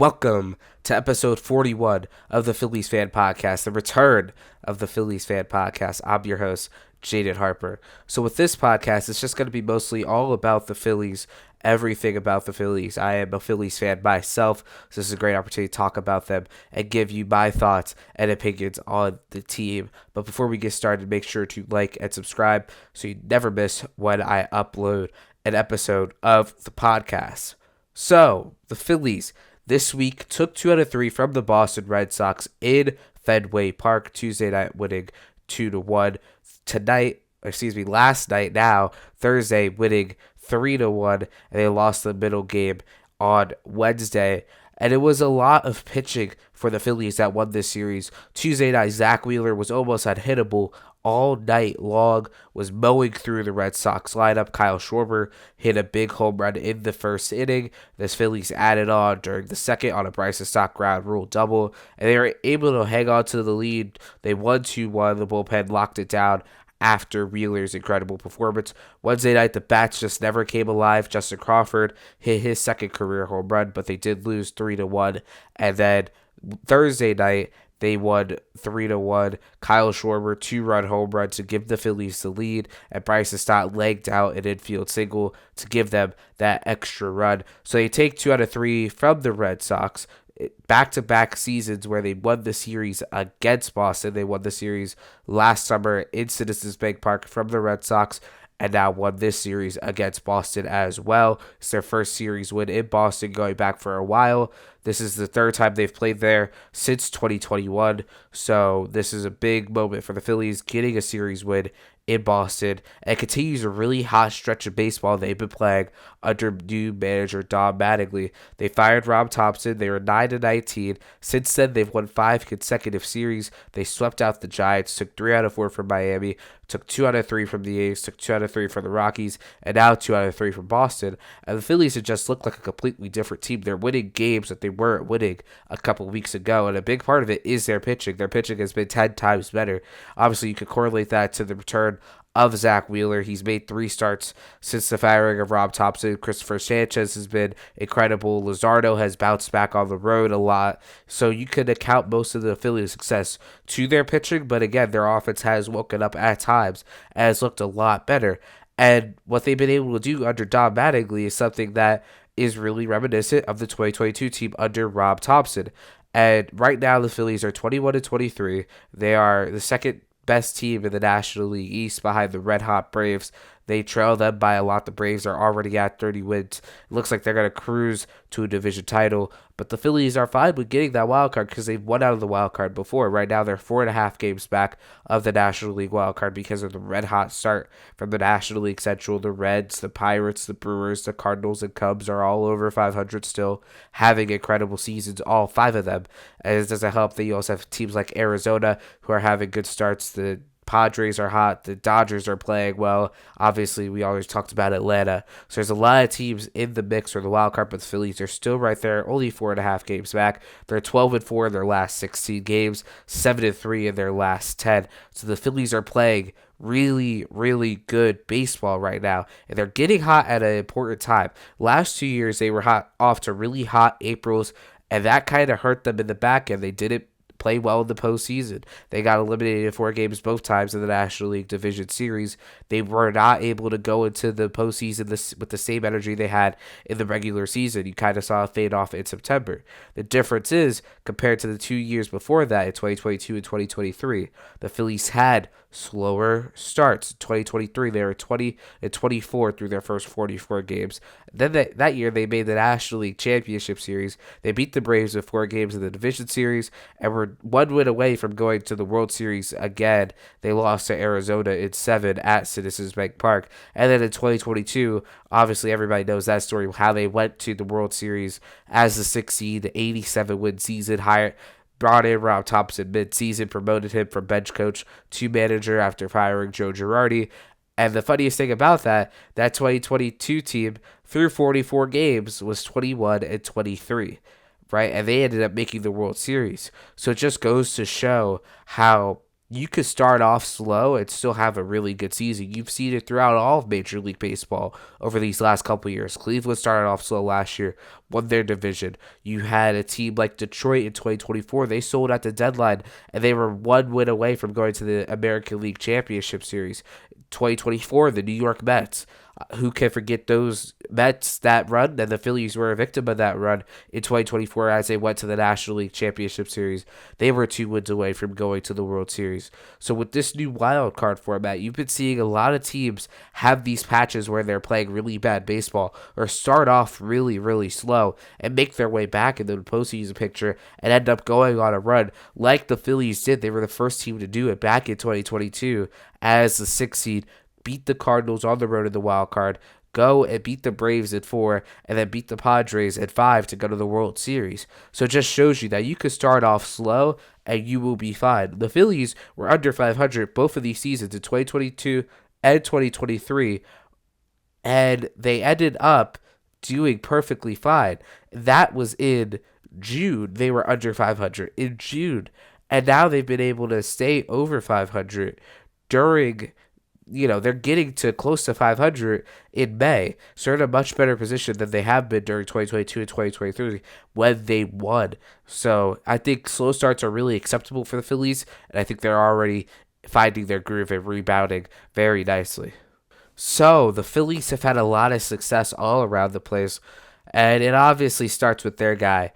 Welcome to episode 41 of the Phillies Fan Podcast, the return of the Phillies Fan Podcast. I'm your host, Jaden Harper. So with this podcast, it's just going to be mostly all about the Phillies, everything about the Phillies. I am a Phillies fan myself, so this is a great opportunity to talk about them and give you my thoughts and opinions on the team. But before we get started, make sure to like and subscribe so you never miss when I upload an episode of the podcast. So, the Phillies this week took 2 out of 3 from the Boston Red Sox in Fenway Park, Tuesday night winning 2-1. Last night now, Thursday winning 3-1, and they lost the middle game on Wednesday. And it was a lot of pitching for the Phillies that won this series. Tuesday night, Zach Wheeler was almost unhittable all night long, was mowing through the Red Sox lineup. Kyle Schwarber hit a big home run in the first inning. The Phillies added on during the second on a Bryce stock ground rule double, and they were able to hang on to the lead. They won 2-1. The bullpen locked it down after Wheeler's incredible performance. Wednesday night, the bats just never came alive. Justin Crawford hit his second career home run, but they did lose 3-1. And then Thursday night, they won 3-1. Kyle Schwarber, 2-run home run to give the Phillies the lead, and Bryce Stott legged out an infield single to give them that extra run. So they take 2 out of 3 from the Red Sox. Back-to-back seasons where they won the series against Boston. They won the series last summer in Citizens Bank Park from the Red Sox, and now won this series against Boston as well. It's their first series win in Boston going back for a while. This is the third time they've played there since 2021, so this is a big moment for the Phillies getting a series win in Boston, and continues a really hot stretch of baseball they've been playing under new manager Don Mattingly. They fired Rob Thompson. They were 9-19. Since then, they've won 5 consecutive series. They swept out the Giants, took 3 out of 4 from Miami, took 2 out of 3 from the A's, took 2 out of 3 from the Rockies, and now 2 out of 3 from Boston. And the Phillies have just looked like a completely different team. They're winning games that they weren't winning a couple weeks ago, and a big part of it is their pitching. Their pitching has been 10 times better. Obviously, you could correlate that to the return of Zach Wheeler. He's made 3 starts since the firing of Rob Thompson. Christopher Sanchez has been incredible. Luzardo has bounced back on the road a lot. So you could account most of the Phillies' success to their pitching, but again, their offense has woken up at times and has looked a lot better. And what they've been able to do under Don Mattingly is something that is really reminiscent of the 2022 team under Rob Thompson. And right now, the Phillies are 21-23. They are the second best team in the National League East behind the red-hot Braves. They trail them by a lot. The Braves are already at 30 wins. It looks like they're going to cruise to a division title. But the Phillies are fine with getting that wild card because they've won out of the wild card before. Right now, they're 4.5 games back of the National League wild card because of the red-hot start from the National League Central. The Reds, the Pirates, the Brewers, the Cardinals, and Cubs are all over 500 still, having incredible seasons, all 5 of them. And it doesn't help that you also have teams like Arizona who are having good starts. The Padres are hot. The Dodgers are playing well. Obviously, we always talked about Atlanta. So there's a lot of teams in the mix for the wild card, but the Phillies are still right there, only 4.5 games back. They're 12-4 in their last 16 games, 7-3 in their last 10. So the Phillies are playing really, really good baseball right now, and they're getting hot at an important time. Last 2 years, they were off to really hot Aprils, and that kind of hurt them in the back end. They didn't play well in the postseason. They got eliminated 4 games both times in the National League Division Series. They were not able to go into the postseason with the same energy they had in the regular season. You kind of saw it fade off in September. The difference is, compared to the 2 years before that, in 2022 and 2023, the Phillies had slower starts. In 2023, they were 20-24 through their first 44 games. Then that year, they made the National League Championship Series. They beat the Braves with 4 games in the Division Series and were 1 win away from going to the World Series again. They lost to Arizona in 7 at Citizens Bank Park. And then in 2022, obviously everybody knows that story, how they went to the World Series as the 6th seed, the 87-win season, brought in Rob Thompson mid-season, promoted him from bench coach to manager after firing Joe Girardi. And the funniest thing about that 2022 team through 44 games was 21-23, right? And they ended up making the World Series. So it just goes to show how you could start off slow and still have a really good season. You've seen it throughout all of Major League Baseball over these last couple of years. Cleveland started off slow last year, won their division. You had a team like Detroit in 2024. They sold at the deadline, and they were one win away from going to the American League Championship Series. 2024, the New York Mets. Who can forget those Mets that run? And the Phillies were a victim of that run in 2024 as they went to the National League Championship Series. They were 2 wins away from going to the World Series. So with this new wild card format, you've been seeing a lot of teams have these patches where they're playing really bad baseball or start off really, really slow and make their way back into the postseason picture and end up going on a run like the Phillies did. They were the first team to do it back in 2022 as the 6th seed, beat the Cardinals on the road in the wild card, go and beat the Braves at 4, and then beat the Padres at 5 to go to the World Series. So it just shows you that you could start off slow and you will be fine. The Phillies were under 500 both of these seasons in 2022 and 2023, and they ended up doing perfectly fine. That was in June. They were under 500 in June, and now they've been able to stay over 500 during, they're getting to close to 500 in May. So they're in a much better position than they have been during 2022 and 2023 when they won. So I think slow starts are really acceptable for the Phillies, and I think they're already finding their groove and rebounding very nicely. So the Phillies have had a lot of success all around the place, and it obviously starts with their guy,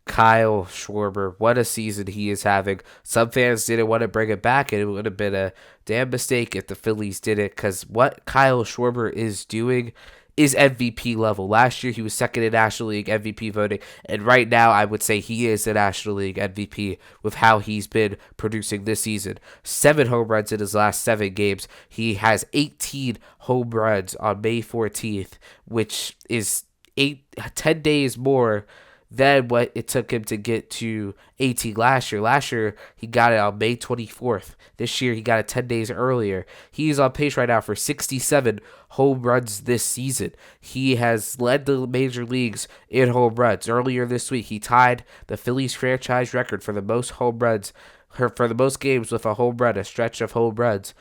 Kyle Schwarber. What a season he is having. Some fans didn't want to bring it back, and it would have been a damn mistake if the Phillies did it, because what Kyle Schwarber is doing is MVP level. Last year, he was second in National League MVP voting, and right now, I would say he is the National League MVP with how he's been producing this season. 7 home runs in his last 7 games. He has 18 home runs on May 14th, which is 10 days more than what it took him to get to 18 last year. Last year, he got it on May 24th. This year, he got it 10 days earlier. He's on pace right now for 67 home runs this season. He has led the major leagues in home runs. Earlier this week, he tied the Phillies franchise record for the most home runs, for the most games with a home run, a stretch of home runs.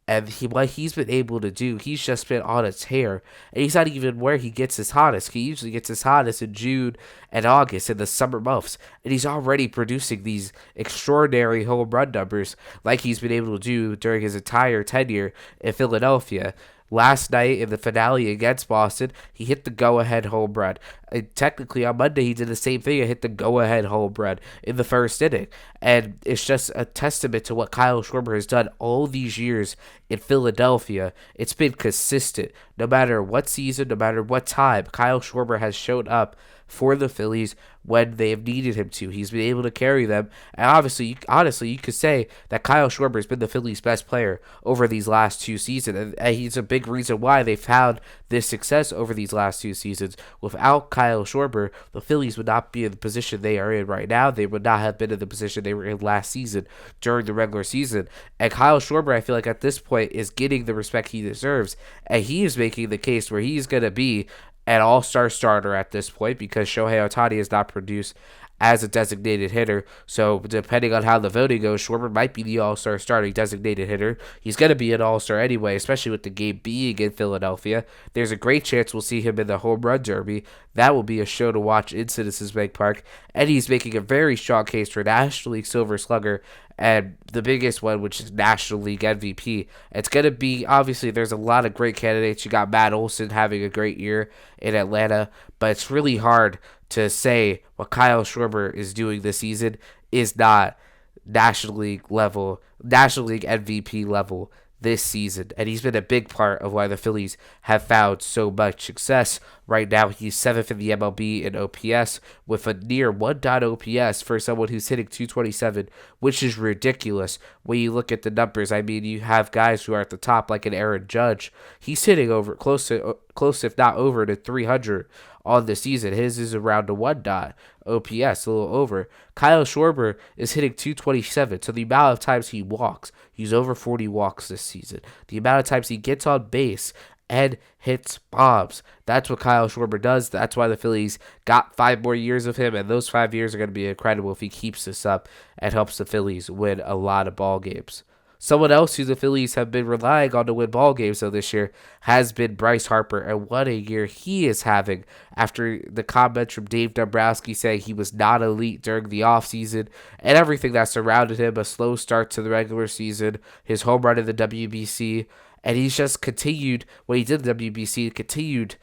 And what he's been able to do, he's just been on a tear. And he's not even where he gets his hottest. He usually gets his hottest in June and August in the summer months. And he's already producing these extraordinary home run numbers like he's been able to do during his entire tenure in Philadelphia. Last night in the finale against Boston, he hit the go-ahead home run. And technically, on Monday, he did the same thing and hit the go-ahead home run in the first inning. And it's just a testament to what Kyle Schwarber has done all these years in Philadelphia. It's been consistent. No matter what season, no matter what time, Kyle Schwarber has shown up for the Phillies when they have needed him to. He's been able to carry them. And honestly, you could say that Kyle Schwarber has been the Phillies' best player over these last 2 seasons. And he's a big reason why they've found this success over these last 2 seasons. Without Kyle Schwarber, the Phillies would not be in the position they are in right now. They would not have been in the position they were in last season during the regular season. And Kyle Schwarber, I feel like at this point, is getting the respect he deserves. And he is making the case where he's going to be an all-star starter at this point because Shohei Ohtani has not produced as a designated hitter. So depending on how the voting goes, Schwarber might be the all-star starting designated hitter. He's going to be an all-star anyway, especially with the game being in Philadelphia. There's a great chance we'll see him in the home run derby. That will be a show to watch in Citizens Bank Park. And he's making a very strong case for National League Silver Slugger and the biggest one, which is National League MVP. It's going to be, obviously, there's a lot of great candidates. You got Matt Olson having a great year in Atlanta, but it's really hard to say what Kyle Schwarber is doing this season is not National League MVP level this season. And he's been a big part of why the Phillies have found so much success. Right now, he's 7th in the MLB in OPS with a near 1 OPS for someone who's hitting 227, which is ridiculous when you look at the numbers. I mean, you have guys who are at the top like an Aaron Judge. He's hitting over close if not over to 300 on the season. His is around a 1 OPS, a little over. Kyle Schwarber is hitting 227, so the amount of times he walks, he's over 40 walks this season. The amount of times he gets on base and hits bombs. That's what Kyle Schwarber does. That's why the Phillies got 5 more years of him, and those 5 years are going to be incredible if he keeps this up and helps the Phillies win a lot of ball games. Someone else who the Phillies have been relying on to win ball games though this year has been Bryce Harper, and what a year he is having after the comments from Dave Dombrowski saying he was not elite during the offseason and everything that surrounded him, a slow start to the regular season, his home run in the WBC, and he's just continued what he did in the WBC, continued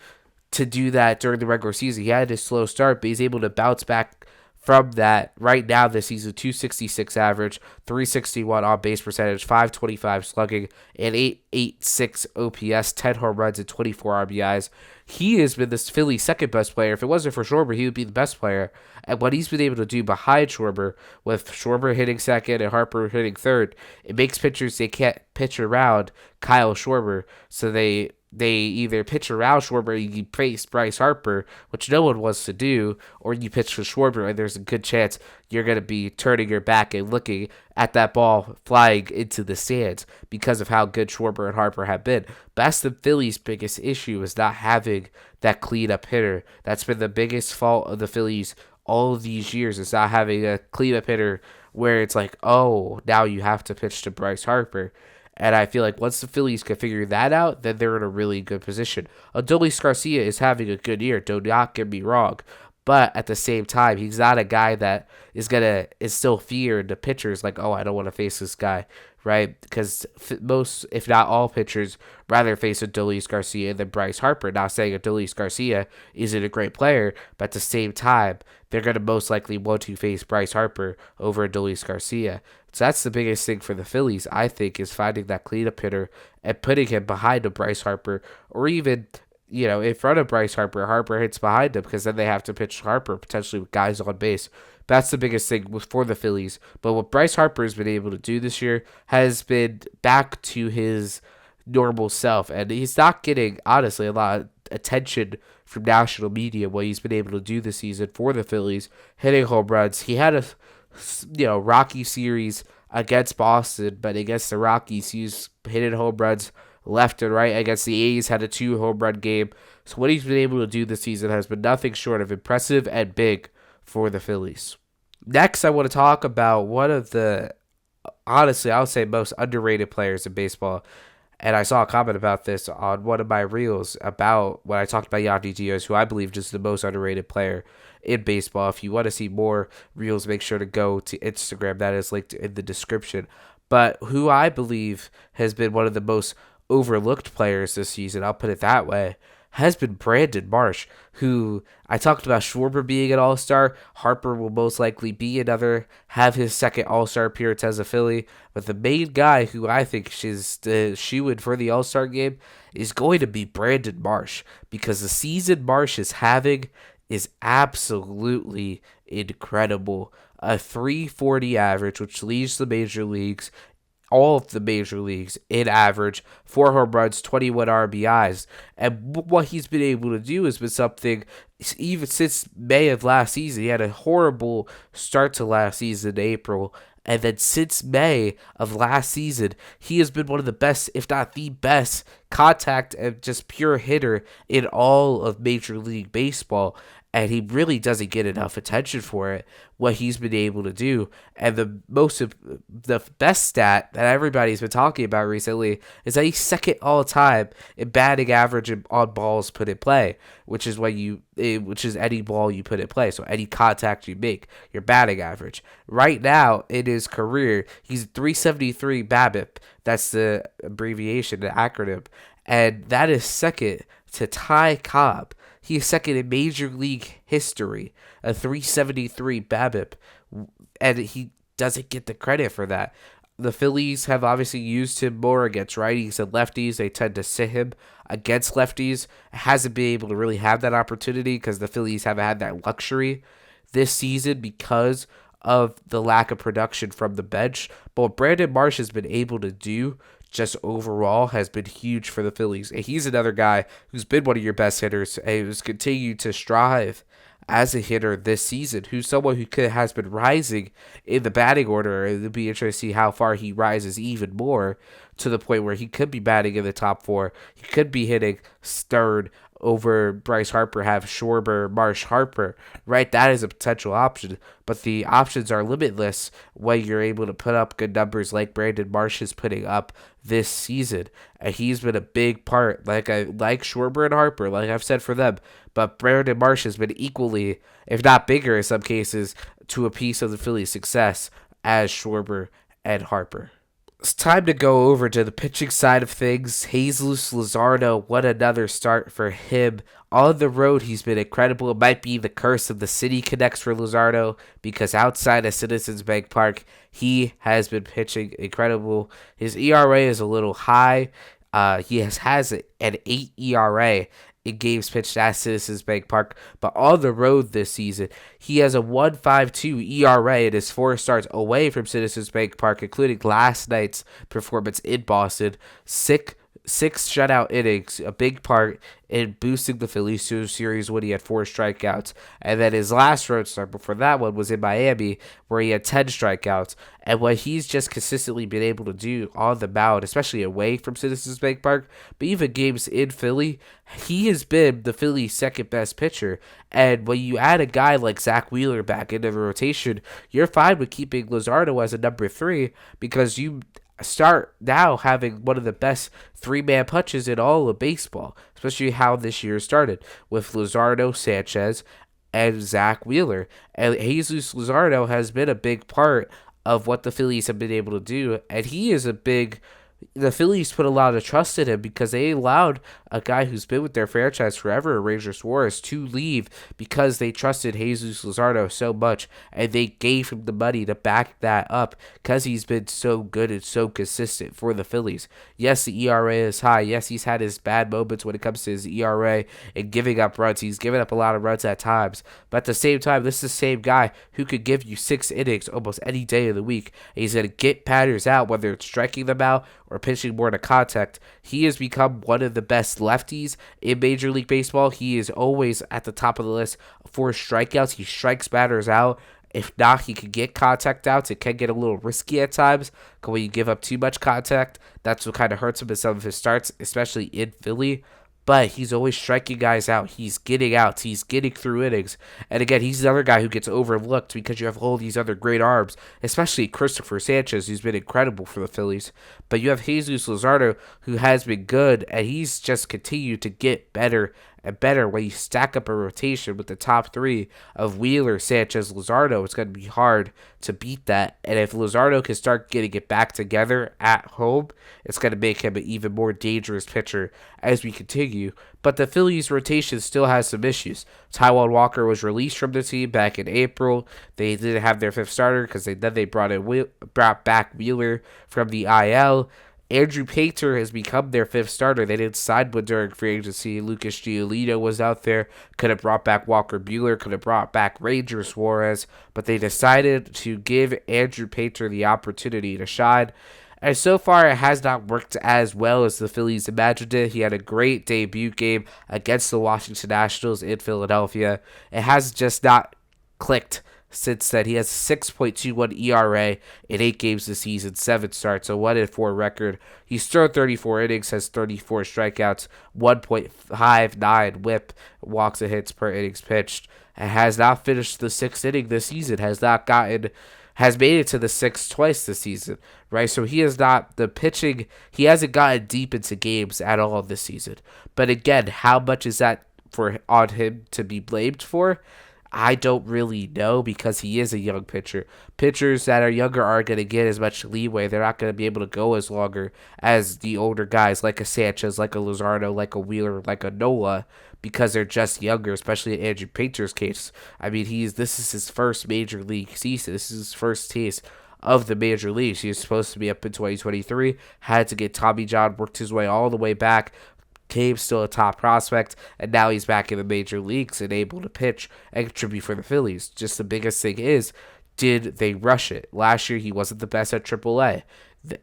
to do that during the regular season. He had a slow start, but he's able to bounce back from that right now this season. 266 average, 361 on base percentage, 525 slugging, and 886 OPS, 10 home runs, and 24 RBIs. He has been this Phillies' second best player. If it wasn't for Schwarber, he would be the best player. And what he's been able to do behind Schwarber, with Schwarber hitting second and Harper hitting third, it makes pitchers they can't pitch around Kyle Schwarber. So they either pitch around Schwarber, you face Bryce Harper, which no one wants to do, or you pitch for Schwarber, and there's a good chance you're going to be turning your back and looking at that ball flying into the stands because of how good Schwarber and Harper have been. That's the Phillies' biggest issue, is not having that cleanup hitter. That's been the biggest fault of the Phillies all of these years, is not having a cleanup hitter where it's like, oh, now you have to pitch to Bryce Harper. And I feel like once the Phillies can figure that out, then they're in a really good position. Adolis Garcia is having a good year, do not get me wrong. But at the same time, he's not a guy that is going to instill fear into pitchers like, oh, I don't want to face this guy, right? Because most, if not all pitchers, rather face Adolis Garcia than Bryce Harper. Not saying Adolis Garcia isn't a great player, but at the same time, they're going to most likely want to face Bryce Harper over Adolis Garcia. So that's the biggest thing for the Phillies, I think, is finding that cleanup hitter and putting him behind a Bryce Harper, or even, in front of Bryce Harper. Harper hits behind him, because then they have to pitch Harper potentially with guys on base. That's the biggest thing for the Phillies. But what Bryce Harper has been able to do this year has been back to his normal self, and he's not getting, honestly, a lot of attention from national media, what he's been able to do this season for the Phillies, hitting home runs. He had a rocky series against Boston, but against the Rockies, he's hitting home runs left and right. Against the A's, had a 2 home run game. So what he's been able to do this season has been nothing short of impressive and big for the Phillies. Next, I want to talk about one of the, honestly, I would say most underrated players in baseball. And I saw a comment about this on one of my reels about when I talked about Yandy Diaz, who I believe is the most underrated player in baseball. If you want to see more reels, make sure to go to Instagram. That is linked in the description. But who I believe has been one of the most overlooked players this season, I'll put it that way, has been Brandon Marsh, who I talked about Schwarber being an all-star. Harper will most likely be another, have his second all-star appearance as a Philly. But the main guy who I think is the shoe-in for the all-star game is going to be Brandon Marsh, because the season Marsh is having is absolutely incredible. A 340 average, which leads the major leagues, all of the major leagues in average, 4 home runs, 21 RBIs. And what he's been able to do has been something, even since May of last season. He had a horrible start to last season in April. And then since May of last season, he has been one of the best, if not the best, contact and just pure hitter in all of Major League Baseball. And he really doesn't get enough attention for it, what he's been able to do. And the best stat that everybody's been talking about recently is that he's second all time in batting average on balls put in play, which is any ball you put in play. So any contact you make, your batting average. Right now in his career, he's 373 BABIP. That's the abbreviation, the acronym, and that is second to Ty Cobb. He is second in Major League history, a 373 BABIP, and he doesn't get the credit for that. The Phillies have obviously used him more against righties and lefties. They tend to sit him against lefties. Hasn't been able to really have that opportunity because the Phillies haven't had that luxury this season because of the lack of production from the bench. But what Brandon Marsh has been able to do just overall has been huge for the Phillies. And he's another guy who's been one of your best hitters and who's continued to strive as a hitter this season, who's someone who has been rising in the batting order. It'll be interesting to see how far he rises even more to the point where he could be batting in the top 4. He could be hitting third over Bryce Harper, have Schwarber, Marsh, Harper, right? That is a potential option, but the options are limitless when you're able to put up good numbers like Brandon Marsh is putting up this season. And he's been a big part, like Schwarber and Harper, like I've said for them. But Brandon Marsh has been equally, if not bigger in some cases, to a piece of the Phillies' success as Schwarber and Harper. It's time to go over to the pitching side of things. Jesus Luzardo, what another start for him. On the road, he's been incredible. It might be the curse of the city connects for Luzardo because outside of Citizens Bank Park, he has been pitching incredible. His ERA is a little high. He has an 8 ERA in games pitched at Citizens Bank Park, but on the road this season, he has a 1.52 ERA in his 4 starts away from Citizens Bank Park, including last night's performance in Boston. Six shutout innings, a big part in boosting the Phillies to a series when he had 4 strikeouts. And then his last road start before that one was in Miami, where he had 10 strikeouts. And what he's just consistently been able to do on the mound, especially away from Citizens Bank Park, but even games in Philly, he has been the Phillies' second best pitcher. And when you add a guy like Zach Wheeler back into the rotation, you're fine with keeping Luzardo as a number 3 because you start now having one of the best 3-man punches in all of baseball, especially how this year started with Luzardo, Sanchez, and Zach Wheeler. And Jesus Luzardo has been a big part of what the Phillies have been able to do, and he is the Phillies put a lot of trust in him because they allowed a guy who's been with their franchise forever, Ranger Suarez, to leave because they trusted Jesus Luzardo so much, and they gave him the money to back that up because he's been so good and so consistent for the Phillies. Yes, the ERA is high. Yes, he's had his bad moments when it comes to his ERA and giving up runs. He's given up a lot of runs at times, but at the same time, this is the same guy who could give you 6 innings almost any day of the week, and he's going to get batters out, whether it's striking them out or pitching more to contact. He has become one of the best lefties in Major League Baseball. He is always at the top of the list for strikeouts. He strikes batters out. If not, he can get contact outs. It can get a little risky at times. Because when you give up too much contact, that's what kind of hurts him in some of his starts, especially in Philly. But he's always striking guys out. He's getting outs. He's getting through innings. And again, he's another guy who gets overlooked because you have all these other great arms, especially Christopher Sanchez, who's been incredible for the Phillies. But you have Jesus Luzardo, who has been good, and he's just continued to get better and better. When you stack up a rotation with the top 3 of Wheeler, Sanchez, Luzardo, it's going to be hard to beat that. And if Luzardo can start getting it back together at home, it's going to make him an even more dangerous pitcher as we continue. But the Phillies' rotation still has some issues. Taijuan Walker was released from the team back in April. They didn't have their 5th starter because then they brought back Wheeler from the IL. Andrew Painter has become their 5th starter. They didn't sign one during free agency. Lucas Giolito was out there. Could have brought back Walker Buehler. Could have brought back Ranger Suarez. But they decided to give Andrew Painter the opportunity to shine. And so far, it has not worked as well as the Phillies imagined it. He had a great debut game against the Washington Nationals in Philadelphia. It has just not clicked since then. He has a 6.21 ERA in 8 games this season, 7 starts, a 1-4 record. He's thrown 34 innings, has 34 strikeouts, 1.59 whip, walks and hits per innings pitched, and has not finished the 6th inning this season, has made it to the 6th twice this season, right? So he is not the pitching. He hasn't gotten deep into games at all this season. But again, how much is that on him to be blamed for? I don't really know because he is a young pitcher. Pitchers that are younger aren't going to get as much leeway. They're not going to be able to go as longer as the older guys like a Sanchez, like a Luzardo, like a Wheeler, like a Nola, because they're just younger, especially in Andrew Painter's case. I mean, this is his first major league season. This is his first taste of the major leagues. He was supposed to be up in 2023, had to get Tommy John, worked his way all the way back, came still a top prospect, and now he's back in the major leagues and able to pitch and contribute for the Phillies. Just the biggest thing is, did they rush it? Last year, he wasn't the best at AAA.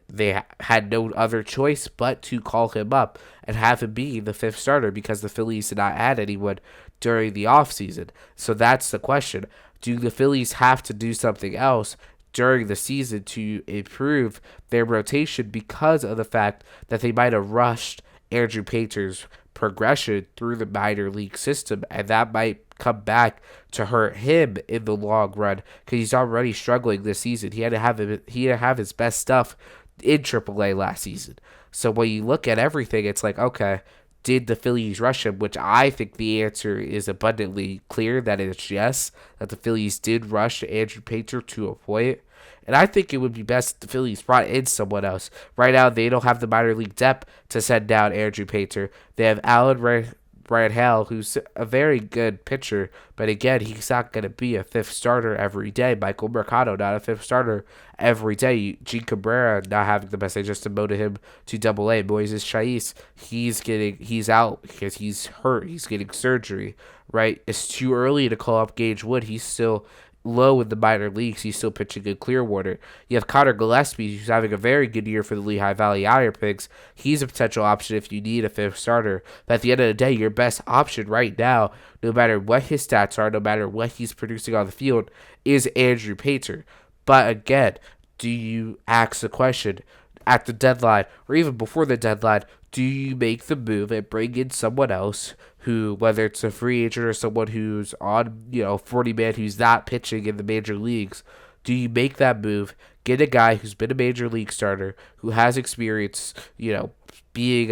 They had no other choice but to call him up and have him be the 5th starter because the Phillies did not add anyone during the offseason. So that's the question. Do the Phillies have to do something else during the season to improve their rotation because of the fact that they might have rushed Andrew Painter's progression through the minor league system, and that might come back to hurt him in the long run because he's already struggling this season. He had to have his best stuff in AAA last season. So when you look at everything, it's like, okay, did the Phillies rush him? Which I think the answer is abundantly clear that it's yes, that the Phillies did rush Andrew Painter to a point. And I think it would be best if the Phillies brought in someone else. Right now, they don't have the minor league depth to send down Andrew Painter. They have Ryan Hale, who's a very good pitcher, but again, he's not going to be a fifth starter every day. Michael Mercado, not a fifth starter every day. Gene Cabrera not having the best. They just demoted him to Double-A. Moises Chais, he's out because he's hurt. He's getting surgery, right? It's too early to call up Gage Wood. He's still low in the minor leagues. He's still pitching in Clearwater. You have Connor Gillespie, who's having a very good year for the Lehigh Valley Iron Pigs. He's a potential option if you need a fifth starter. But at the end of the day, your best option right now, no matter what his stats are, no matter what he's producing on the field, is Andrew Painter. But again, do you ask the question at the deadline or even before the deadline, do you make the move and bring in someone else who, whether it's a free agent or someone who's on, 40-man who's not pitching in the major leagues, do you make that move, get a guy who's been a major league starter, who has experience, being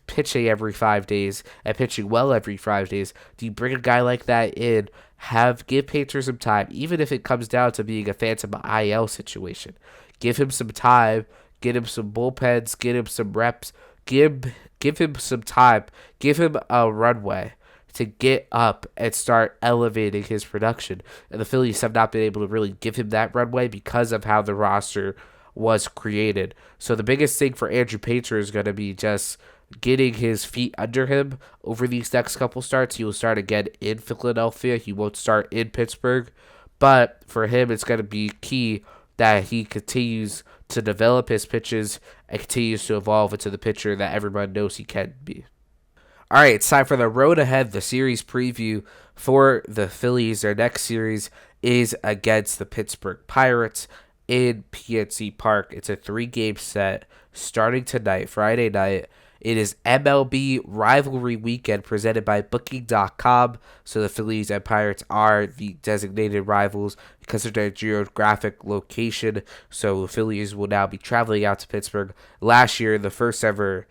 pitching every 5 days and pitching well every 5 days? Do you bring a guy like that in, give Painter some time, even if it comes down to being a phantom IL situation? Give him some time, get him some bullpens, get him some reps, give him some time, give him a runway to get up and start elevating his production. And the Phillies have not been able to really give him that runway because of how the roster was created. So the biggest thing for Andrew Painter is going to be just getting his feet under him over these next couple starts. He will start again in Philadelphia. He won't start in Pittsburgh. But for him, it's going to be key that he continues to develop his pitches and continues to evolve into the pitcher that everyone knows he can be. All right, it's time for the road ahead, the series preview for the Phillies. Their next series is against the Pittsburgh Pirates in PNC Park. It's a 3-game set starting tonight, Friday night. It is MLB Rivalry Weekend presented by Booking.com. So the Phillies and Pirates are the designated rivals because of their geographic location. So the Phillies will now be traveling out to Pittsburgh. Last year, the first ever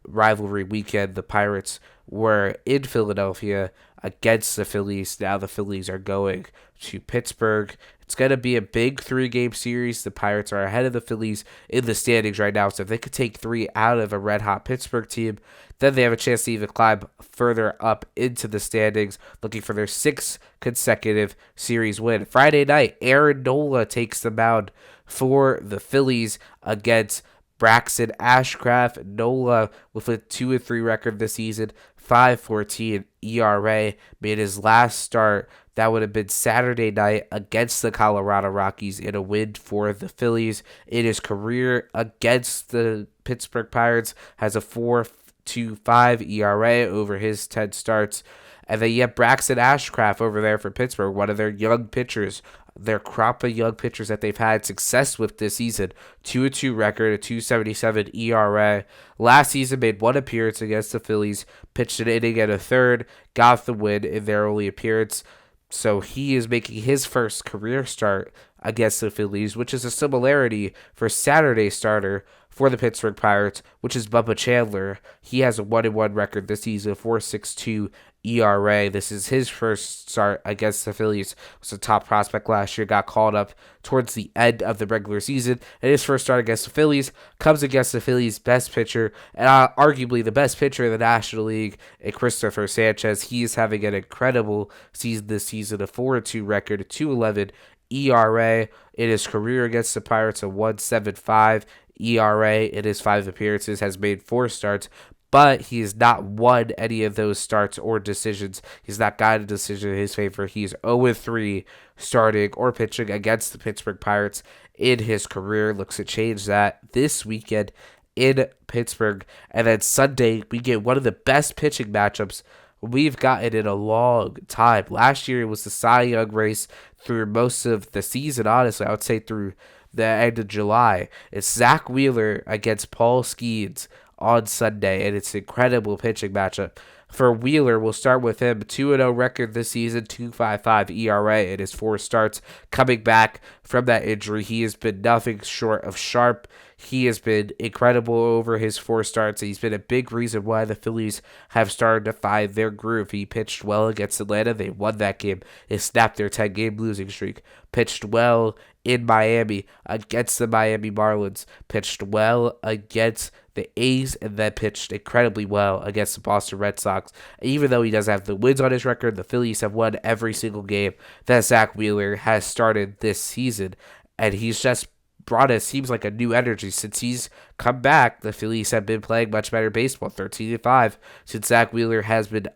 rivalry weekend, the Pirates were in Philadelphia against the Phillies. Now the Phillies are going to Pittsburgh. It's going to be a big 3-game series. The Pirates are ahead of the Phillies in the standings right now. So if they could take 3 out of a red-hot Pittsburgh team, then they have a chance to even climb further up into the standings, looking for their 6th consecutive series win. Friday night, Aaron Nola takes the mound for the Phillies against Braxton Ashcraft. Nola with a 2-3 record this season, 5.14 ERA, made his last start. That would have been Saturday night against the Colorado Rockies in a win for the Phillies. In his career against the Pittsburgh Pirates, has a 4.25 ERA over his 10 starts. And then you have Braxton Ashcraft over there for Pittsburgh, one of their young pitchers, their crop of young pitchers that they've had success with this season. 2-2 record, a 2.77 ERA. Last season made one appearance against the Phillies, pitched an inning and a third, got the win in their only appearance. So he is making his first career start against the Phillies, which is a similarity for Saturday's starter for the Pittsburgh Pirates, which is Bubba Chandler. He has a 1-1 record this season, 4.62 ERA. This is his first start against the Phillies. Was a top prospect last year, got called up towards the end of the regular season, and his first start against the Phillies comes against the Phillies' best pitcher, and arguably the best pitcher in the National League, Christopher Sanchez. He is having an incredible season this season, a 4-2 record, a 2.11 ERA. In his career against the Pirates, a 1.75 ERA in his 5 appearances, has made 4 starts, but he has not won any of those starts or decisions. He's not got a decision in his favor. He's 0-3 starting or pitching against the Pittsburgh Pirates in his career. Looks to change that this weekend in Pittsburgh. And then Sunday, we get one of the best pitching matchups we've gotten in a long time. Last year, it was the Cy Young race through most of the season, honestly. I would say through the end of July. It's Zach Wheeler against Paul Skeens on Sunday, and it's an incredible pitching matchup. For Wheeler, we'll start with him. 2-0 record this season, 2.55 ERA in his 4 starts. Coming back from that injury, he has been nothing short of sharp. He has been incredible over his 4 starts. He's been a big reason why the Phillies have started to find their groove. He pitched well against Atlanta. They won that game. They snapped their 10-game losing streak. Pitched well in Miami against the Miami Marlins. Pitched well against the A's, and then pitched incredibly well against the Boston Red Sox. Even though he doesn't have the wins on his record, the Phillies have won every single game that Zach Wheeler has started this season, and he's just brought us seems like a new energy since he's come back. The Phillies have been playing much better baseball, 13-5, since Zach Wheeler has been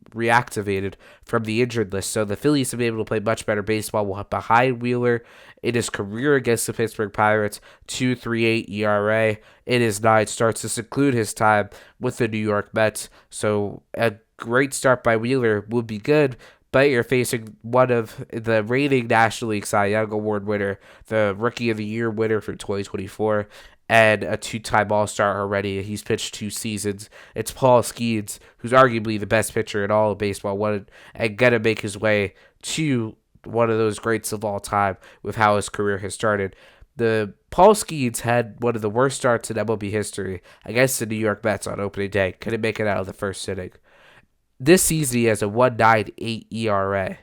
reactivated from the injured list. So the Phillies have been able to play much better baseball behind Wheeler in his career against the Pittsburgh Pirates. 2.38 ERA in his 9 starts. This include his time with the New York Mets. So a great start by Wheeler would be good, but you're facing one of the reigning National League Cy Young Award winner, the Rookie of the Year winner for 2024, and a 2-time All-Star already. He's pitched 2 seasons. It's Paul Skeens, who's arguably the best pitcher in all of baseball, and gonna make his way to one of those greats of all time with how his career has started. The Paul Skeens had one of the worst starts in MLB history against the New York Mets on opening day. Couldn't make it out of the first inning. This season, he has a 1.98 ERA,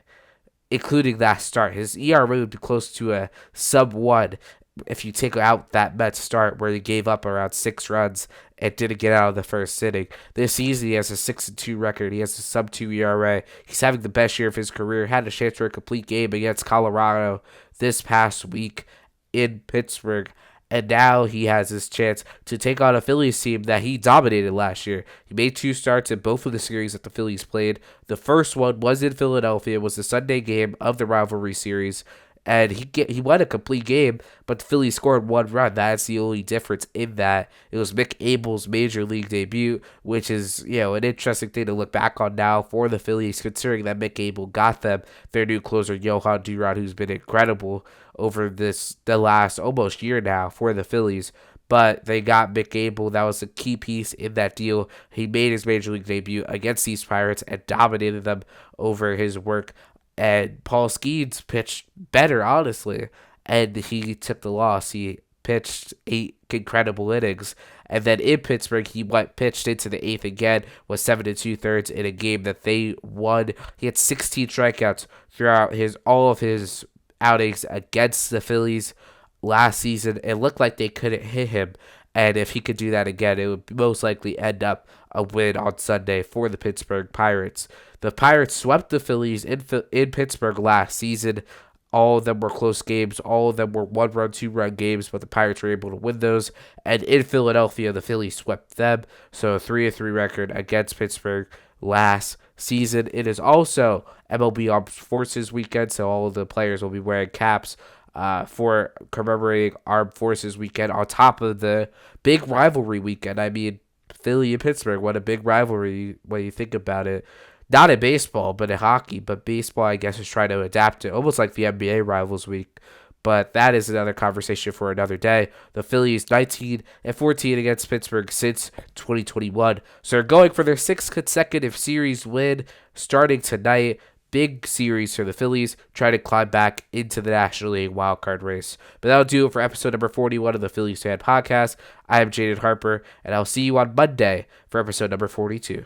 including that start. His ERA would be close to a sub-1 if you take out that Mets start where he gave up around 6 runs and didn't get out of the first inning. This season, he has a 6-2 record. He has a sub-2 ERA. He's having the best year of his career. Had a chance for a complete game against Colorado this past week in Pittsburgh. And now he has his chance to take on a Phillies team that he dominated last year. He made 2 starts in both of the series that the Phillies played. The first one was in Philadelphia. It was the Sunday game of the rivalry series. And he won a complete game, but the Phillies scored 1 run. That's the only difference in that. It was Mick Abel's major league debut, which is, an interesting thing to look back on now for the Phillies, considering that Mick Abel got them their new closer, Johan Duran, who's been incredible over the last almost year now for the Phillies. But they got Mick Abel. That was a key piece in that deal. He made his major league debut against these Pirates and dominated them over his work. And Paul Skeens pitched better, honestly, and he took the loss. He pitched 8 incredible innings, and then in Pittsburgh, he pitched into the 8th again, was 7 2/3 in a game that they won. He had 16 strikeouts throughout all of his outings against the Phillies last season. It looked like they couldn't hit him, and if he could do that again, it would most likely end up a win on Sunday for the Pittsburgh Pirates. The Pirates swept the Phillies in Pittsburgh last season. All of them were close games. All of them were 1-run, 2-run games, but the Pirates were able to win those. And in Philadelphia, the Phillies swept them. So a 3-3 record against Pittsburgh last season. It is also MLB Armed Forces Weekend, so all of the players will be wearing caps for commemorating Armed Forces Weekend on top of the big rivalry weekend. I mean, Philly and Pittsburgh, what a big rivalry when you think about it. Not in baseball, but in hockey. But baseball, I guess, is trying to adapt it, almost like the NBA Rivals Week. But that is another conversation for another day. The Phillies 19-14 against Pittsburgh since 2021. So they're going for their 6th consecutive series win starting tonight. Big series for the Phillies, trying to climb back into the National League wildcard race. But that'll do it for episode number 41 of the Phillies Fan Podcast. I am Jaden Harper, and I'll see you on Monday for episode number 42.